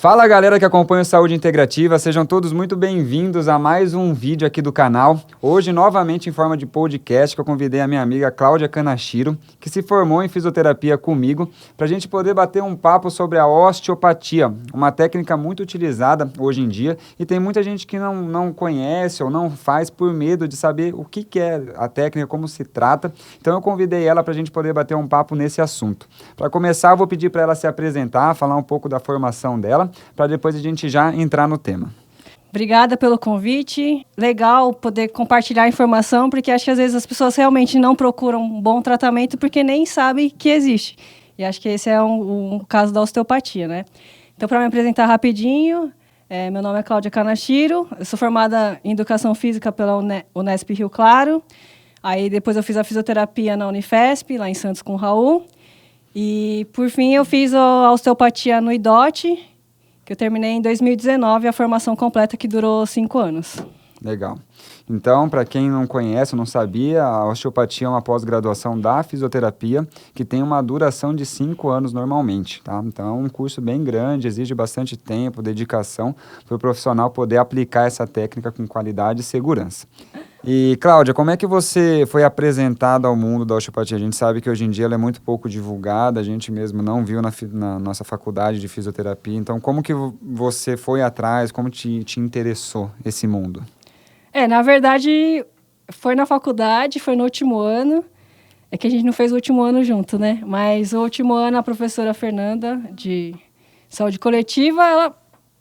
Fala galera que acompanha o Saúde Integrativa, sejam todos muito bem-vindos a mais um vídeo aqui do canal. Hoje novamente em forma de podcast que eu convidei a minha amiga Cláudia Kanashiro, que se formou em fisioterapia comigo, para a gente poder bater um papo sobre a osteopatia, uma técnica muito utilizada hoje em dia e tem muita gente que não conhece ou não faz por medo de saber o que é a técnica, como se trata. Então eu convidei ela para a gente poder bater um papo nesse assunto. Para começar, eu vou pedir para ela se apresentar, falar um pouco da formação dela, para depois a gente já entrar no tema. Obrigada pelo convite. Legal poder compartilhar informação, porque acho que às vezes as pessoas realmente não procuram um bom tratamento porque nem sabem que existe. E acho que esse é um caso da osteopatia, né? Então, para me apresentar rapidinho, meu nome é Cláudia Kanashiro, eu sou formada em Educação Física pela Unesp Rio Claro. Aí depois eu fiz a fisioterapia na Unifesp, lá em Santos com o Raul. E, por fim, eu fiz a osteopatia no IDOT, que eu terminei em 2019, a formação completa que durou 5 anos. Legal. Então, para quem não conhece ou não sabia, a osteopatia é uma pós-graduação da fisioterapia que tem uma duração de 5 anos normalmente, tá? Então, é um curso bem grande, exige bastante tempo, dedicação para o profissional poder aplicar essa técnica com qualidade e segurança. E, Cláudia, como é que você foi apresentada ao mundo da osteopatia? A gente sabe que hoje em dia ela é muito pouco divulgada, a gente mesmo não viu na nossa faculdade de fisioterapia. Então, como que você foi atrás, como te interessou esse mundo? Na verdade, foi na faculdade, foi no último ano. É que a gente não fez o último ano junto, né? Mas o último ano, a professora Fernanda, de saúde coletiva, ela,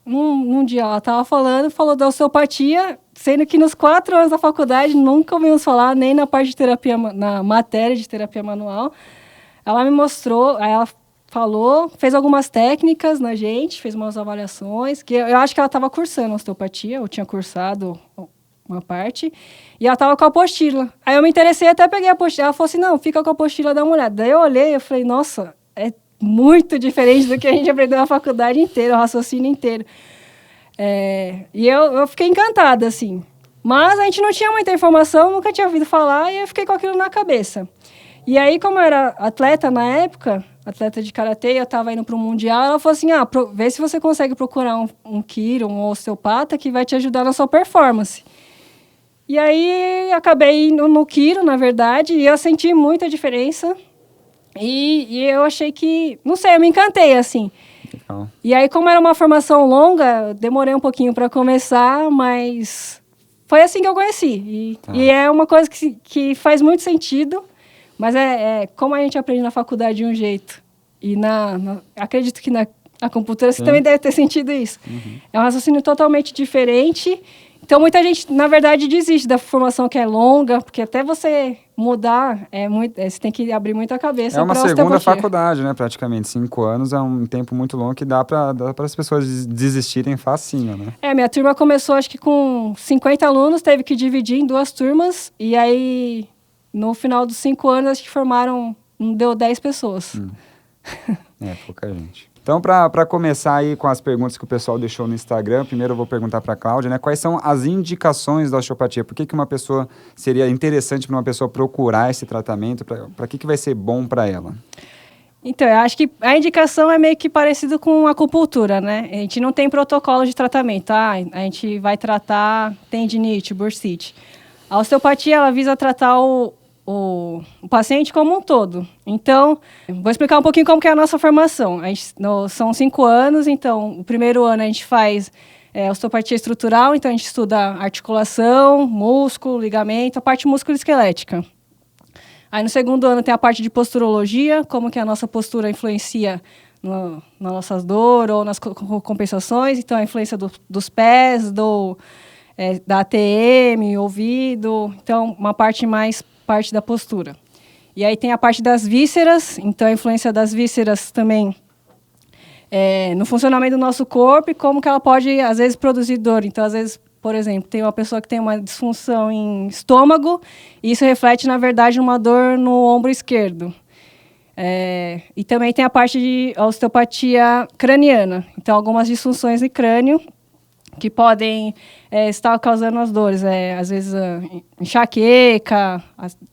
num dia ela estava falou da osteopatia, sendo que nos 4 anos da faculdade nunca ouvimos falar, nem na parte de terapia, na matéria de terapia manual. Ela me mostrou, aí ela falou, fez algumas técnicas na gente, fez umas avaliações, que eu acho que ela estava cursando osteopatia, eu tinha cursado uma parte, e ela estava com a apostila. Aí eu me interessei, até peguei a apostila. Ela falou assim, não, fica com a apostila, dá uma olhada. Daí eu olhei, eu falei, nossa, é muito diferente do que a gente aprendeu na faculdade inteira, o raciocínio inteiro. E eu fiquei encantada, assim. Mas a gente não tinha muita informação, nunca tinha ouvido falar, e eu fiquei com aquilo na cabeça. E aí, como eu era atleta na época, atleta de karatê, eu estava indo para o mundial, ela falou assim, vê se você consegue procurar um quiro, um osteopata, que vai te ajudar na sua performance. E aí, acabei indo no quiro, na verdade, e eu senti muita diferença. E eu achei que, não sei, eu me encantei, assim. Legal. E aí, como era uma formação longa, demorei um pouquinho para começar, mas foi assim que eu conheci. E é uma coisa que faz muito sentido, mas como a gente aprende na faculdade de um jeito. E acredito que na acupuntura você também deve ter sentido isso. Uhum. É um raciocínio totalmente diferente. Então, muita gente, na verdade, desiste da formação que é longa, porque até você mudar, você tem que abrir muita cabeça. É uma segunda faculdade, né? Praticamente 5 anos é um tempo muito longo que dá para as pessoas desistirem facinho, né? Minha turma começou, acho que com 50 alunos, teve que dividir em 2 turmas, e aí, no final dos 5 anos, acho que formaram, não deu 10 pessoas. Pouca gente. Então, para começar aí com as perguntas que o pessoal deixou no Instagram, primeiro eu vou perguntar para a Cláudia, né? Quais são as indicações da osteopatia? Por que uma pessoa seria interessante para uma pessoa procurar esse tratamento? Para que vai ser bom para ela? Então, eu acho que a indicação é meio que parecido com a acupuntura, né? A gente não tem protocolo de tratamento, A gente vai tratar tendinite, bursite. A osteopatia, ela visa tratar o paciente como um todo. Então, vou explicar um pouquinho como que é a nossa formação. São 5 anos, então, o primeiro ano a gente faz osteopatia estrutural, então a gente estuda articulação, músculo, ligamento, a parte musculoesquelética. Aí no segundo ano tem a parte de posturologia, como que a nossa postura influencia nas nossas dores ou nas compensações, então a influência dos pés, da ATM, ouvido, então uma parte da postura. E aí tem a parte das vísceras, então a influência das vísceras também no funcionamento do nosso corpo e como que ela pode, às vezes, produzir dor. Então, às vezes, por exemplo, tem uma pessoa que tem uma disfunção em estômago e isso reflete, na verdade, numa dor no ombro esquerdo. E também tem a parte de osteopatia craniana. Então, algumas disfunções no crânio que podem estar causando as dores. Às vezes, enxaqueca,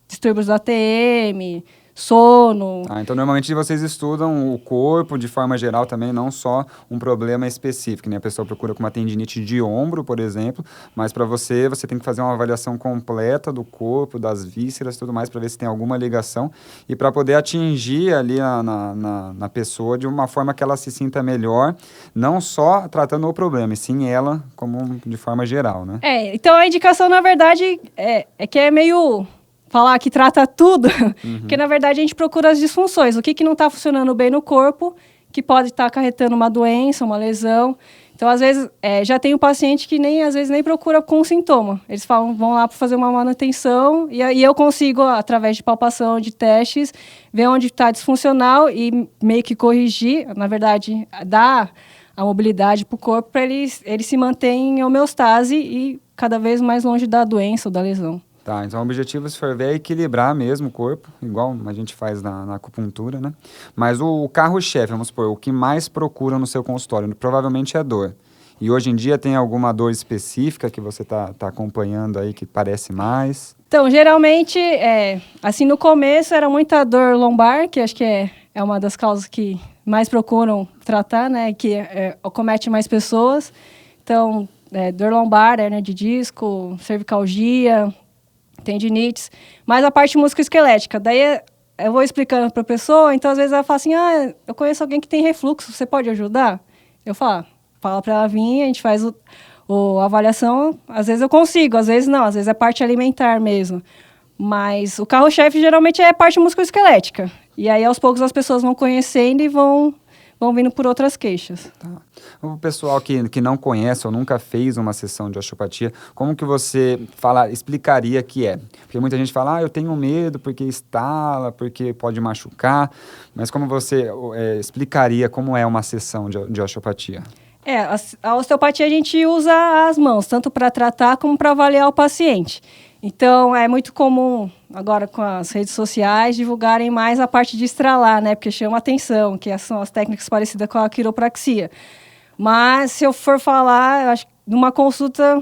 distúrbios da ATM, sono. Então normalmente vocês estudam o corpo de forma geral também, não só um problema específico, né? A pessoa procura com uma tendinite de ombro, por exemplo, mas para você tem que fazer uma avaliação completa do corpo, das vísceras e tudo mais, para ver se tem alguma ligação e para poder atingir ali na pessoa de uma forma que ela se sinta melhor, não só tratando o problema, e sim ela como de forma geral, né? Então a indicação, na verdade, é que é meio falar que trata tudo, porque na verdade a gente procura as disfunções, o que não está funcionando bem no corpo, que pode estar acarretando uma doença, uma lesão. Então, às vezes, já tem um paciente que às vezes nem procura com sintoma. Eles vão lá para fazer uma manutenção e aí eu consigo, através de palpação, de testes, ver onde está disfuncional e meio que corrigir, na verdade, dar a mobilidade para o corpo para ele se manter em homeostase e cada vez mais longe da doença ou da lesão. Tá, então o objetivo, se for ver, é equilibrar mesmo o corpo, igual a gente faz na acupuntura, né? Mas o carro-chefe, vamos supor, o que mais procura no seu consultório, provavelmente é dor. E hoje em dia tem alguma dor específica que você tá acompanhando aí que parece mais? Então, geralmente, assim, no começo era muita dor lombar, que acho que é uma das causas que mais procuram tratar, né? Que acomete mais pessoas. Então, dor lombar, hernia de disco, cervicalgia, tendinites, mas a parte musculoesquelética. Daí eu vou explicando para a pessoa, então às vezes ela fala assim, eu conheço alguém que tem refluxo, você pode ajudar? Eu falo para ela vir, a gente faz a avaliação, às vezes eu consigo, às vezes não, às vezes é parte alimentar mesmo. Mas o carro-chefe geralmente é a parte musculoesquelética. E aí aos poucos as pessoas vão conhecendo e vão vindo por outras queixas. Tá. O pessoal que não conhece ou nunca fez uma sessão de osteopatia, como que você explicaria que é? Porque muita gente fala, eu tenho medo porque estala, porque pode machucar, mas como você explicaria como é uma sessão de osteopatia? A osteopatia a gente usa as mãos, tanto para tratar como para avaliar o paciente. Então, é muito comum, agora com as redes sociais, divulgarem mais a parte de estralar, né? Porque chama atenção, que são as técnicas parecidas com a quiropraxia. Mas, se eu for falar, eu acho que numa consulta,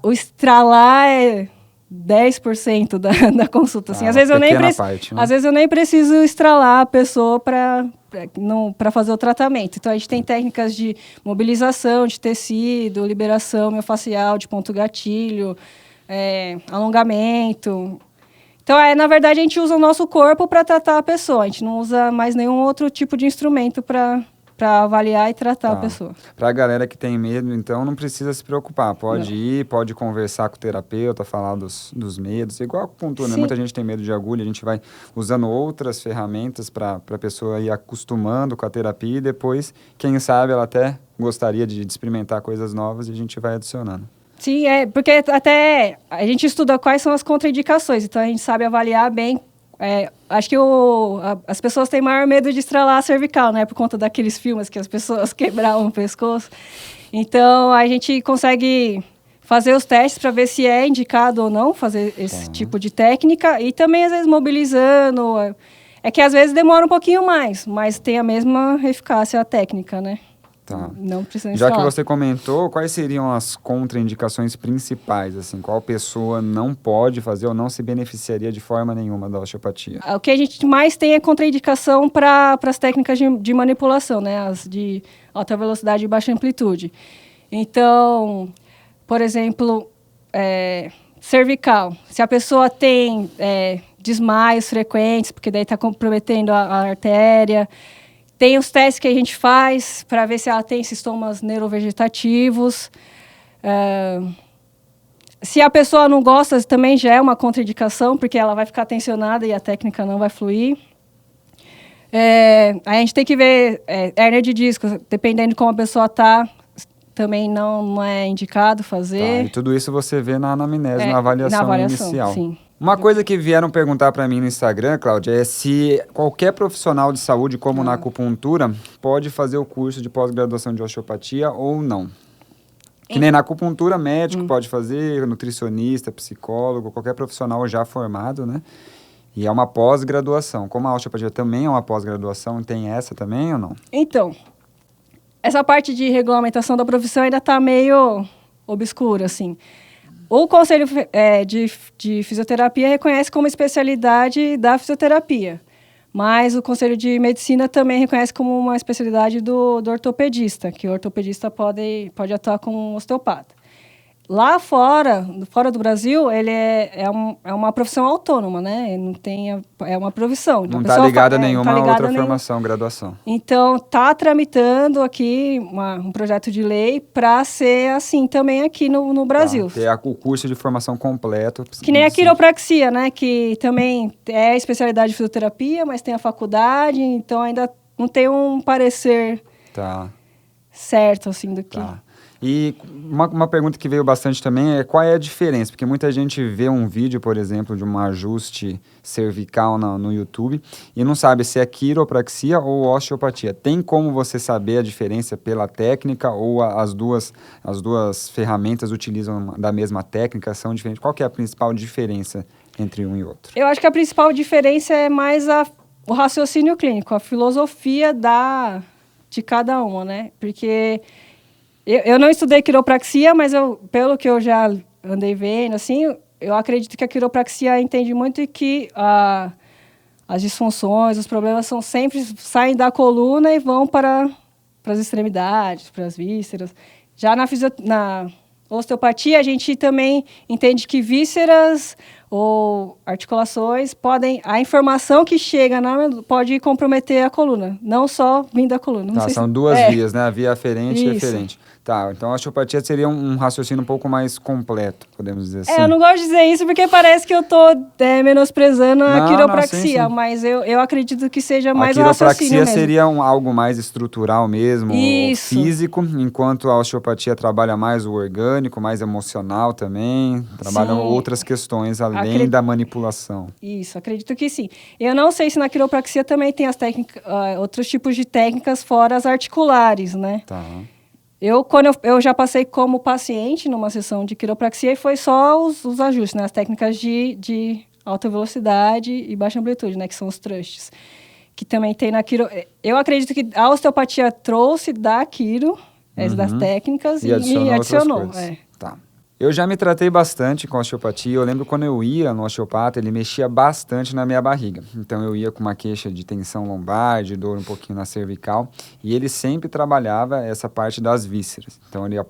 o estralar é 10% da consulta. Assim. Às vezes eu nem preciso estralar a pessoa para fazer o tratamento. Então, a gente tem técnicas de mobilização de tecido, liberação miofascial, de ponto gatilho, alongamento. Então, na verdade, a gente usa o nosso corpo para tratar a pessoa. A gente não usa mais nenhum outro tipo de instrumento para avaliar e tratar a pessoa. Para a galera que tem medo, então, não precisa se preocupar. Pode ir, pode conversar com o terapeuta, falar dos medos. Igual a acupuntura, né? Muita gente tem medo de agulha, a gente vai usando outras ferramentas para a pessoa ir acostumando com a terapia e depois, quem sabe, ela até gostaria de experimentar coisas novas e a gente vai adicionando. Sim, porque até a gente estuda quais são as contraindicações, então a gente sabe avaliar bem. Acho que as pessoas têm maior medo de estralar a cervical, né? Por conta daqueles filmes que as pessoas quebravam o pescoço. Então, a gente consegue fazer os testes para ver se é indicado ou não fazer esse tipo de técnica. E também, às vezes, mobilizando. É que, às vezes, demora um pouquinho mais, mas tem a mesma eficácia a técnica, né? Tá. Não precisa Já instalar. que você comentou, quais seriam as contraindicações principais? Assim, qual pessoa não pode fazer ou não se beneficiaria de forma nenhuma da osteopatia? O que a gente mais tem é contraindicação para as técnicas de manipulação, né? As de alta velocidade e baixa amplitude. Então, por exemplo, cervical. Se a pessoa tem desmaios frequentes, porque daí está comprometendo a artéria. Tem os testes que a gente faz para ver se ela tem sintomas neurovegetativos. Se a pessoa não gosta, também já é uma contraindicação, porque ela vai ficar tensionada e a técnica não vai fluir. A gente tem que ver hérnia de disco, dependendo de como a pessoa está, também não é indicado fazer. Tá, e tudo isso você vê na anamnese, na avaliação inicial. Sim. Uma coisa que vieram perguntar para mim no Instagram, Cláudia, é se qualquer profissional de saúde, como na acupuntura, pode fazer o curso de pós-graduação de osteopatia ou não. Que nem na acupuntura, médico pode fazer, nutricionista, psicólogo, qualquer profissional já formado, né? E é uma pós-graduação. Como a osteopatia também é uma pós-graduação, tem essa também ou não? Então, essa parte de regulamentação da profissão ainda está meio obscura, assim. O Conselho de Fisioterapia reconhece como especialidade da fisioterapia, mas o Conselho de Medicina também reconhece como uma especialidade do ortopedista, que o ortopedista pode atuar como osteopata. Lá fora do Brasil, ele é uma profissão autônoma, né? Ele não tem, é uma profissão. Não está ligada a nenhuma outra formação, graduação. Então, está tramitando aqui um projeto de lei para ser assim também aqui no Brasil. Ter o curso de formação completo. Que nem a quiropraxia, né? Que também é especialidade de fisioterapia, mas tem a faculdade, então ainda não tem um parecer certo, assim, do que... E uma pergunta que veio bastante também é qual é a diferença? Porque muita gente vê um vídeo, por exemplo, de um ajuste cervical no YouTube e não sabe se é quiropraxia ou osteopatia. Tem como você saber a diferença pela técnica ou as duas ferramentas utilizam da mesma técnica, são diferentes? Qual que é a principal diferença entre um e outro? Eu acho que a principal diferença é mais o raciocínio clínico, a filosofia de cada uma, né? Porque... Eu não estudei quiropraxia, mas pelo que eu já andei vendo, assim, eu acredito que a quiropraxia entende muito que as disfunções, os problemas sempre saem da coluna e vão para as extremidades, para as vísceras. Já na osteopatia, a gente também entende que vísceras ou articulações a informação que chega pode comprometer a coluna, não só vindo da coluna. São duas vias, né? A via aferente e referente. Então a osteopatia seria um raciocínio um pouco mais completo, podemos dizer assim. Eu não gosto de dizer isso porque parece que eu estou menosprezando a quiropraxia, sim. Mas eu acredito que seja mais o raciocínio mesmo. A quiropraxia seria algo mais estrutural mesmo, físico, enquanto a osteopatia trabalha mais o orgânico, mais emocional também, trabalha outras questões além da manipulação. Isso, acredito que sim. Eu não sei se na quiropraxia também tem outros tipos de técnicas fora as articulares, né? Quando eu já passei como paciente numa sessão de quiropraxia e foi só os ajustes, né? As técnicas de alta velocidade e baixa amplitude, né? Que são os thrusts. Que também tem na quiro... Eu acredito que a osteopatia trouxe da quiro, das técnicas e adicionou. Eu já me tratei bastante com osteopatia. Eu lembro quando eu ia no osteopata, ele mexia bastante na minha barriga. Então eu ia com uma queixa de tensão lombar, de dor um pouquinho na cervical. E ele sempre trabalhava essa parte das vísceras. Então ele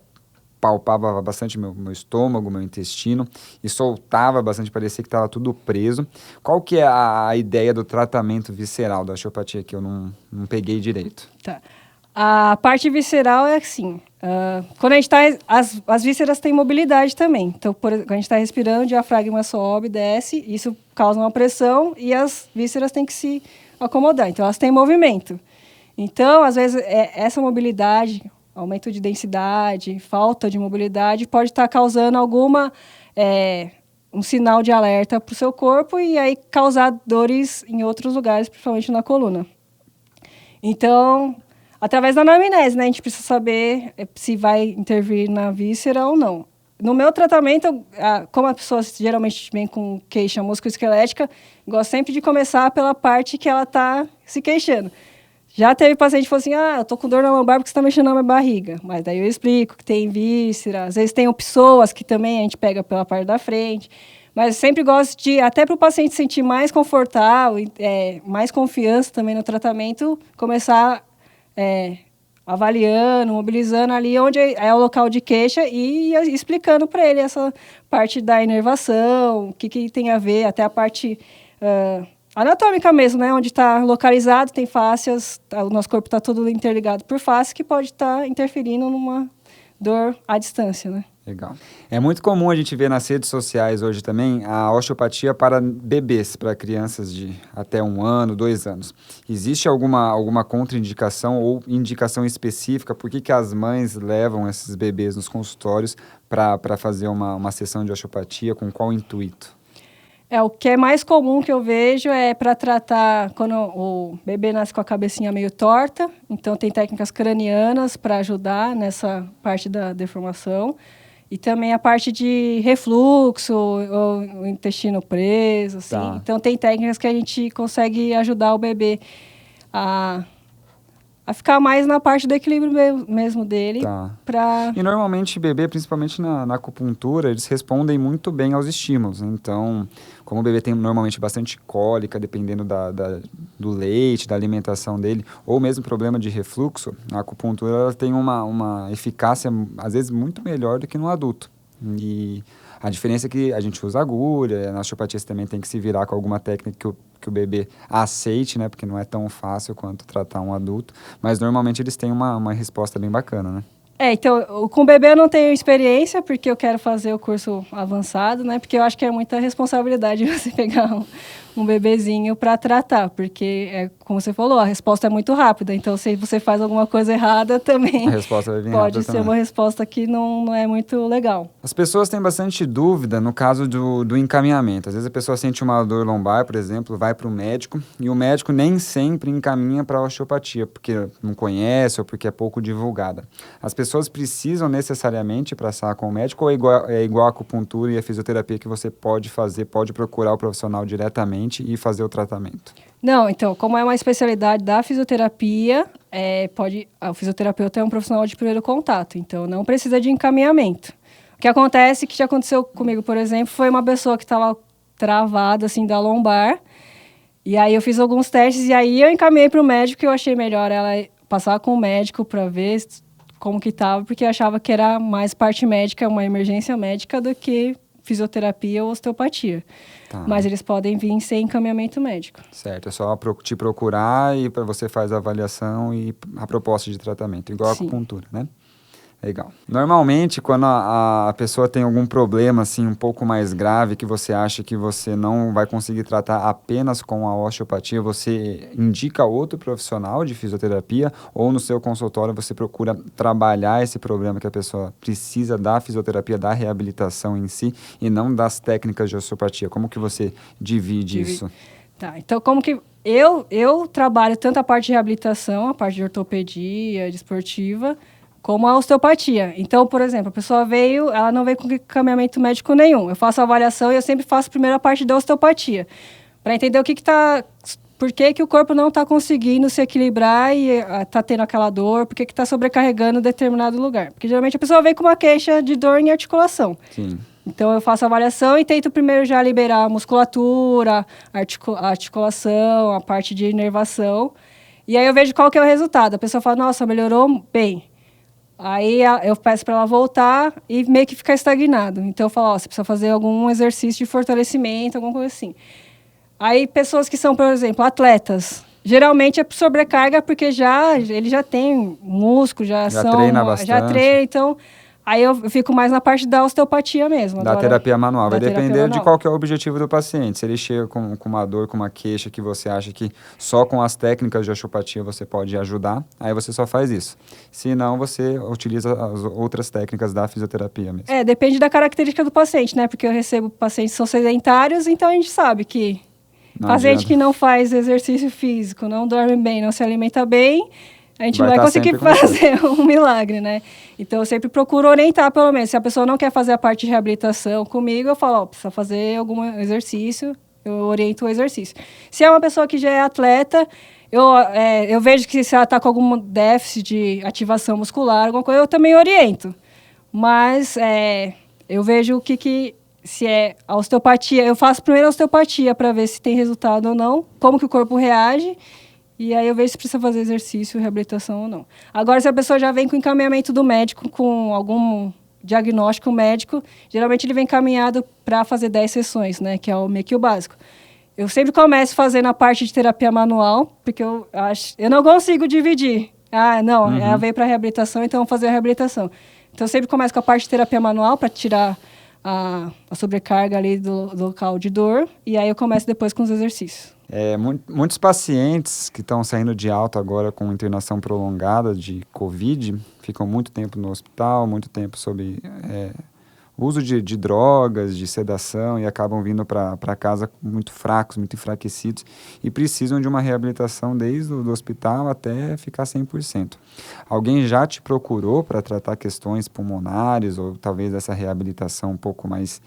palpava bastante meu estômago, meu intestino e soltava bastante, parecia que estava tudo preso. Qual que é a ideia do tratamento visceral da osteopatia que eu não peguei direito? A parte visceral é assim, quando a gente está... As vísceras têm mobilidade também. Então, quando a gente está respirando, o diafragma sobe, desce, isso causa uma pressão e as vísceras têm que se acomodar. Então, elas têm movimento. Então, às vezes, essa mobilidade, aumento de densidade, falta de mobilidade, pode estar causando um sinal de alerta para o seu corpo e aí causar dores em outros lugares, principalmente na coluna. Então... Através da anamnese, né? A gente precisa saber se vai intervir na víscera ou não. No meu tratamento, como a pessoa geralmente vem com queixa musculoesquelética, gosto sempre de começar pela parte que ela está se queixando. Já teve paciente que falou assim, eu tô com dor na lombar porque você está mexendo na minha barriga. Mas daí eu explico que tem víscera, às vezes tem psoas que também a gente pega pela parte da frente. Mas sempre gosto de, até para o paciente se sentir mais confortável, mais confiança também no tratamento, começar... avaliando, mobilizando ali onde é o local de queixa e explicando para ele essa parte da inervação, o que tem a ver, até a parte anatômica mesmo, né? Onde está localizado, tem fáscias, o nosso corpo está todo interligado por fáscias que pode estar interferindo numa dor à distância, né? Legal. É muito comum a gente ver nas redes sociais hoje também a osteopatia para bebês, para crianças de até 1 ano, 2 anos. Existe alguma contraindicação ou indicação específica? Por que as mães levam esses bebês nos consultórios para fazer uma sessão de osteopatia? Com qual intuito? O que é mais comum que eu vejo é para tratar quando o bebê nasce com a cabecinha meio torta. Então, tem técnicas cranianas para ajudar nessa parte da deformação. E também a parte de refluxo, o intestino preso, assim. Então, tem técnicas que a gente consegue ajudar o bebê a a ficar mais na parte do equilíbrio mesmo dele. Tá. Pra... E normalmente bebê, principalmente na acupuntura, eles respondem muito bem aos estímulos. Então, como o bebê tem normalmente bastante cólica, dependendo do leite, da alimentação dele, ou mesmo problema de refluxo, a acupuntura ela tem uma eficácia, às vezes, muito melhor do que no adulto. E a diferença é que a gente usa agulha, na osteopatia você também tem que se virar com alguma técnica que o bebê aceite, né? Porque não é tão fácil quanto tratar um adulto. Mas normalmente eles têm uma resposta bem bacana, né? Então, com bebê eu não tenho experiência, porque eu quero fazer o curso avançado, né? Porque eu acho que é muita responsabilidade você pegar um bebezinho para tratar, porque, como você falou, a resposta é muito rápida. Então, se você faz alguma coisa errada, também A resposta vai vir pode rápida ser também. uma resposta que não é muito legal. As pessoas têm bastante dúvida no caso do encaminhamento. Às vezes a pessoa sente uma dor lombar, por exemplo, vai para o médico e o médico nem sempre encaminha para a osteopatia, porque não conhece ou porque é pouco divulgada. As pessoas precisam necessariamente passar com o médico ou é igual a acupuntura e a fisioterapia que você pode fazer, pode procurar o profissional diretamente e fazer o tratamento? Não, então, como é uma especialidade da fisioterapia, o fisioterapeuta é um profissional de primeiro contato, então não precisa de encaminhamento. O que acontece, que já aconteceu comigo, por exemplo, foi uma pessoa que estava travada, assim, da lombar, e aí eu fiz alguns testes, e aí eu encaminhei para o médico, e eu achei melhor ela passar com o médico para ver como que estava, porque eu achava que era mais parte médica, uma emergência médica, do que fisioterapia ou osteopatia. Tá. Mas eles podem vir sem encaminhamento médico. Certo, é só te procurar e para você faz a avaliação e a proposta de tratamento, igual a Sim. acupuntura, né? Legal. Normalmente, quando a pessoa tem algum problema assim um pouco mais grave que você acha que você não vai conseguir tratar apenas com a osteopatia, você indica outro profissional de fisioterapia ou no seu consultório você procura trabalhar esse problema que a pessoa precisa da fisioterapia, da reabilitação em si e não das técnicas de osteopatia. Como que você divide isso? Tá, então como que eu trabalho tanto a parte de reabilitação, a parte de ortopedia, de esportiva, como a osteopatia. Então, por exemplo, a pessoa ela não veio com encaminhamento médico nenhum. Eu faço a avaliação e eu sempre faço primeiro a parte da osteopatia, para entender por que o corpo não está conseguindo se equilibrar e está tendo aquela dor, por que está sobrecarregando determinado lugar. Porque geralmente a pessoa vem com uma queixa de dor em articulação. Sim. Então, eu faço a avaliação e tento primeiro já liberar a musculatura, a articulação, a parte de inervação. E aí eu vejo qual que é o resultado. A pessoa fala, nossa, melhorou bem. Aí eu peço para ela voltar e meio que ficar estagnado. Então, eu falo, você precisa fazer algum exercício de fortalecimento, alguma coisa assim. Aí, pessoas que são, por exemplo, atletas, geralmente é sobrecarga porque ele já tem músculo, já treina bastante. Já treina, então... Aí eu fico mais na parte da osteopatia mesmo. Da terapia manual. Vai depender de qual que é o objetivo do paciente. Se ele chega com uma dor, com uma queixa que você acha que só com as técnicas de osteopatia você pode ajudar, aí você só faz isso. Se não, você utiliza as outras técnicas da fisioterapia mesmo. Depende da característica do paciente, né? Porque eu recebo pacientes que são sedentários, então a gente sabe que paciente que não faz exercício físico, não dorme bem, não se alimenta bem... A gente não vai conseguir fazer um milagre, né? Então, eu sempre procuro orientar, pelo menos. Se a pessoa não quer fazer a parte de reabilitação comigo, eu falo, precisa fazer algum exercício, eu oriento o exercício. Se é uma pessoa que já é atleta, eu vejo que se ela está com algum déficit de ativação muscular, alguma coisa, eu também oriento. Mas eu vejo se é a osteopatia, eu faço primeiro a osteopatia para ver se tem resultado ou não, como que o corpo reage. E aí eu vejo se precisa fazer exercício, reabilitação ou não. Agora, se a pessoa já vem com encaminhamento do médico, com algum diagnóstico médico, geralmente ele vem encaminhado para fazer 10 sessões, né? Que é meio que o básico. Eu sempre começo fazendo a parte de terapia manual, porque eu não consigo dividir. Ela veio para reabilitação, então vamos fazer a reabilitação. Então, eu sempre começo com a parte de terapia manual para tirar a sobrecarga ali do local de dor. E aí eu começo depois com os exercícios. Muitos pacientes que estão saindo de alta agora com internação prolongada de Covid ficam muito tempo no hospital, muito tempo sob uso de drogas, de sedação e acabam vindo para casa muito fracos, muito enfraquecidos e precisam de uma reabilitação desde o hospital até ficar 100%. Alguém já te procurou para tratar questões pulmonares ou talvez essa reabilitação um pouco mais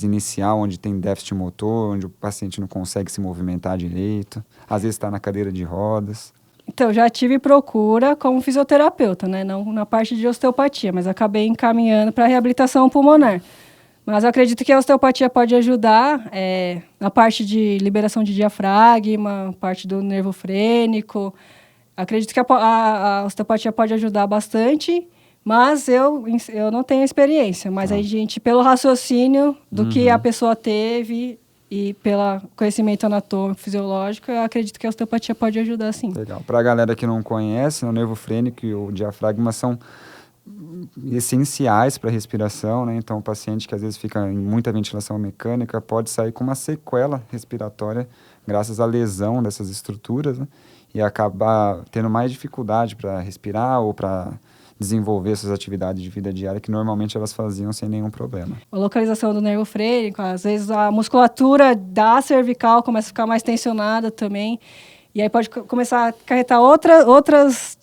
inicial, onde tem déficit motor, onde o paciente não consegue se movimentar direito, às vezes está na cadeira de rodas? Então, já tive procura como fisioterapeuta, né? Não na parte de osteopatia, mas acabei encaminhando para reabilitação pulmonar. Mas eu acredito que a osteopatia pode ajudar na parte de liberação de diafragma, parte do nervo frênico. Acredito que a osteopatia pode ajudar bastante, mas eu não tenho experiência. Mas a gente, pelo raciocínio do que a pessoa teve e pelo conhecimento anatômico, fisiológico, eu acredito que a osteopatia pode ajudar, sim. Legal. Para a galera que não conhece, o nervo frênico e o diafragma são essenciais para a respiração, né? Então, o paciente que às vezes fica em muita ventilação mecânica pode sair com uma sequela respiratória graças à lesão dessas estruturas, né? E acabar tendo mais dificuldade para respirar ou para desenvolver suas atividades de vida diária que normalmente elas faziam sem nenhum problema. A localização do nervo frênico, às vezes a musculatura da cervical começa a ficar mais tensionada também, e aí pode começar a acarretar outras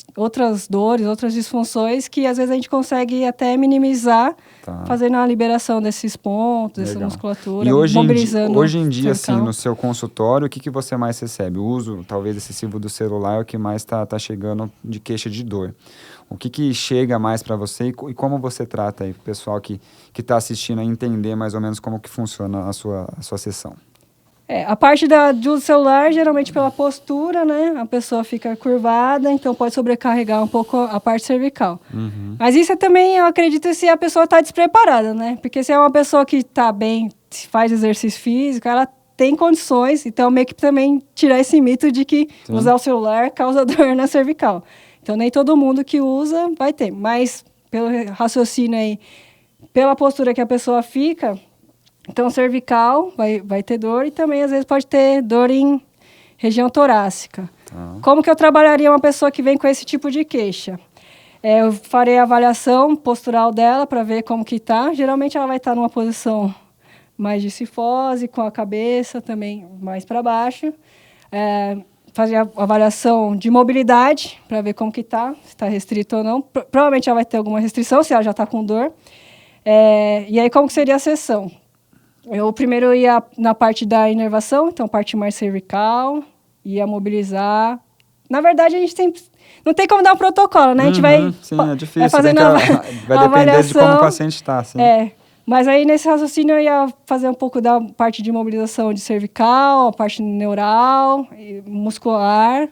dores, outras disfunções que às vezes a gente consegue até minimizar, fazendo a liberação desses pontos, dessa musculatura, e mobilizando. Hoje em dia, assim, no seu consultório, o que você mais recebe? O uso, talvez, excessivo do celular é o que mais está chegando de queixa de dor. O que chega mais para você e como você trata aí o pessoal que está assistindo a entender mais ou menos como que funciona a sua sessão? A parte do uso celular, geralmente pela postura, né? A pessoa fica curvada, então pode sobrecarregar um pouco a parte cervical. Mas isso também, eu acredito, se a pessoa está despreparada, né? Porque se é uma pessoa que está bem, faz exercício físico, ela tem condições, então meio que também tirar esse mito de que usar o celular causa dor na cervical. Então nem todo mundo que usa vai ter, mas pelo raciocínio aí, pela postura que a pessoa fica, então cervical vai ter dor e também às vezes pode ter dor em região torácica. Como que eu trabalharia uma pessoa que vem com esse tipo de queixa? Eu farei a avaliação postural dela para ver como que está. Geralmente ela vai estar numa posição mais de cifose, com a cabeça também mais para baixo. Fazer a avaliação de mobilidade para ver como que está, se está restrito ou não. Provavelmente ela vai ter alguma restrição, se ela já está com dor. E aí como que seria a sessão? Eu primeiro ia na parte da inervação, então parte mais cervical, ia mobilizar. Na verdade, a gente sempre... Não tem como dar um protocolo, né? A gente Sim, é difícil. vai fazendo vai depender de como o paciente está. Mas aí, nesse raciocínio, eu ia fazer um pouco da parte de mobilização de cervical, a parte neural, muscular,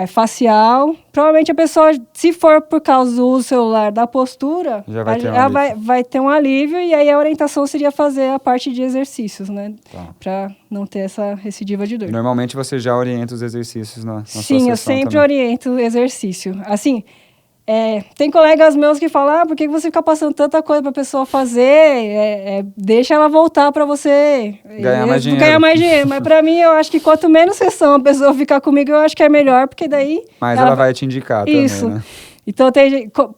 facial. Provavelmente a pessoa, se for por causa do uso celular da postura, ela vai ter um alívio, e aí a orientação seria fazer a parte de exercícios, né? Para não ter essa recidiva de dor. Normalmente você já orienta os exercícios na sua sessão? Sim, eu sempre oriento exercício. Assim, tem colegas meus que falam, por que você fica passando tanta coisa para a pessoa fazer? Deixa ela voltar para você ganhar mais dinheiro. Mas para mim, eu acho que quanto menos sessão a pessoa ficar comigo, eu acho que é melhor, porque daí... Mas ela vai te indicar também, né? Então,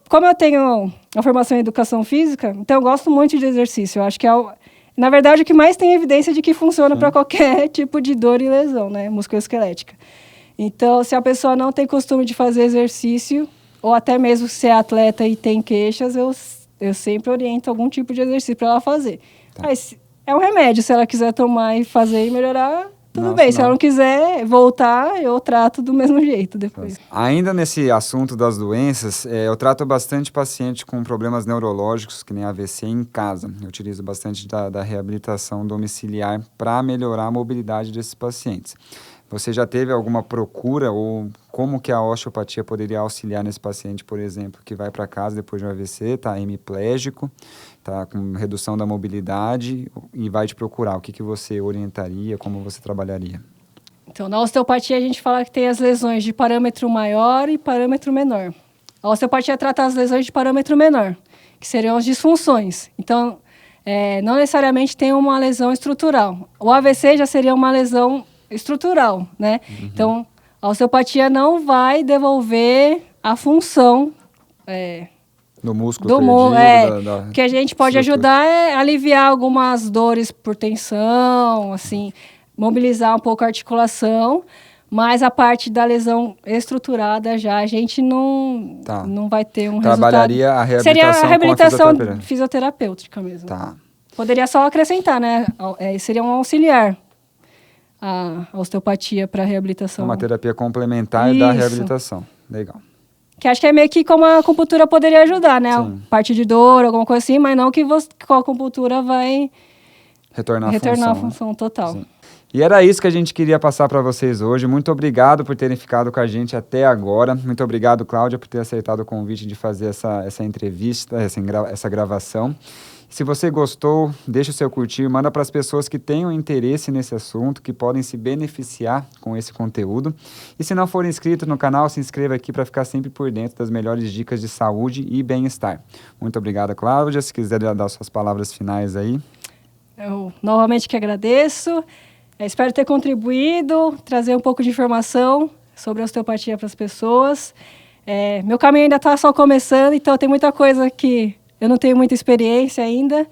como eu tenho a formação em educação física, então eu gosto muito de exercício. Eu acho que na verdade, o que mais tem evidência de que funciona para qualquer tipo de dor e lesão, né? Musculoesquelética. Então, se a pessoa não tem costume de fazer exercício, ou até mesmo se é atleta e tem queixas, eu sempre oriento algum tipo de exercício para ela fazer. Mas é um remédio, se ela quiser tomar e fazer e melhorar, tudo bem. Se ela não quiser voltar, eu trato do mesmo jeito depois. Ainda nesse assunto das doenças, eu trato bastante paciente com problemas neurológicos, que nem AVC, em casa. Eu utilizo bastante da reabilitação domiciliar para melhorar a mobilidade desses pacientes. Você já teve alguma procura ou como que a osteopatia poderia auxiliar nesse paciente, por exemplo, que vai para casa depois de um AVC, está hemiplégico, está com redução da mobilidade e vai te procurar? O que você orientaria, como você trabalharia? Então, na osteopatia a gente fala que tem as lesões de parâmetro maior e parâmetro menor. A osteopatia trata as lesões de parâmetro menor, que seriam as disfunções. Então, não necessariamente tem uma lesão estrutural. O AVC já seria uma lesão estrutural, né? Então, a osteopatia não vai devolver a função do músculo perdido. Que a gente pode ajudar a aliviar algumas dores por tensão, assim, mobilizar um pouco a articulação, mas a parte da lesão estruturada já a gente não vai ter um Trabalharia resultado. A reabilitação seria a reabilitação com a fisioterapêutica mesmo. Poderia só acrescentar, né? Seria um auxiliar. a osteopatia para reabilitação. Uma terapia complementar da reabilitação. Legal. Que acho que é meio que como a acupuntura poderia ajudar, né? Sim. Parte de dor, alguma coisa assim, mas não que com a acupuntura vai retornar a função total. Sim. E era isso que a gente queria passar para vocês hoje. Muito obrigado por terem ficado com a gente até agora. Muito obrigado, Cláudia, por ter aceitado o convite de fazer essa entrevista, essa gravação. Se você gostou, deixa o seu curtir, manda para as pessoas que tenham interesse nesse assunto, que podem se beneficiar com esse conteúdo. E se não for inscrito no canal, se inscreva aqui para ficar sempre por dentro das melhores dicas de saúde e bem-estar. Muito obrigado, Cláudia. Se quiser dar suas palavras finais aí. Eu novamente que agradeço. Espero ter contribuído, trazer um pouco de informação sobre a osteopatia para as pessoas. Meu caminho ainda está só começando, então tem muita coisa que eu não tenho muita experiência ainda,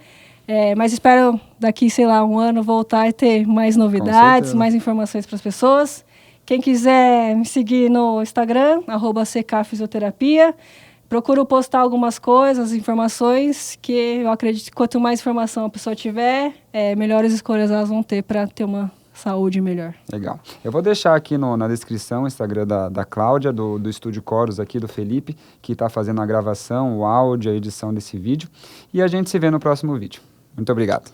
mas espero daqui, sei lá, um ano voltar e ter mais novidades, mais informações para as pessoas. Quem quiser me seguir no Instagram, @ckfisioterapia, procuro postar algumas coisas, informações, que eu acredito que quanto mais informação a pessoa tiver, melhores escolhas elas vão ter para ter uma saúde melhor. Legal. Eu vou deixar aqui na descrição o Instagram da Cláudia, do Estúdio Coros aqui, do Felipe, que está fazendo a gravação, o áudio, a edição desse vídeo. E a gente se vê no próximo vídeo. Muito obrigado.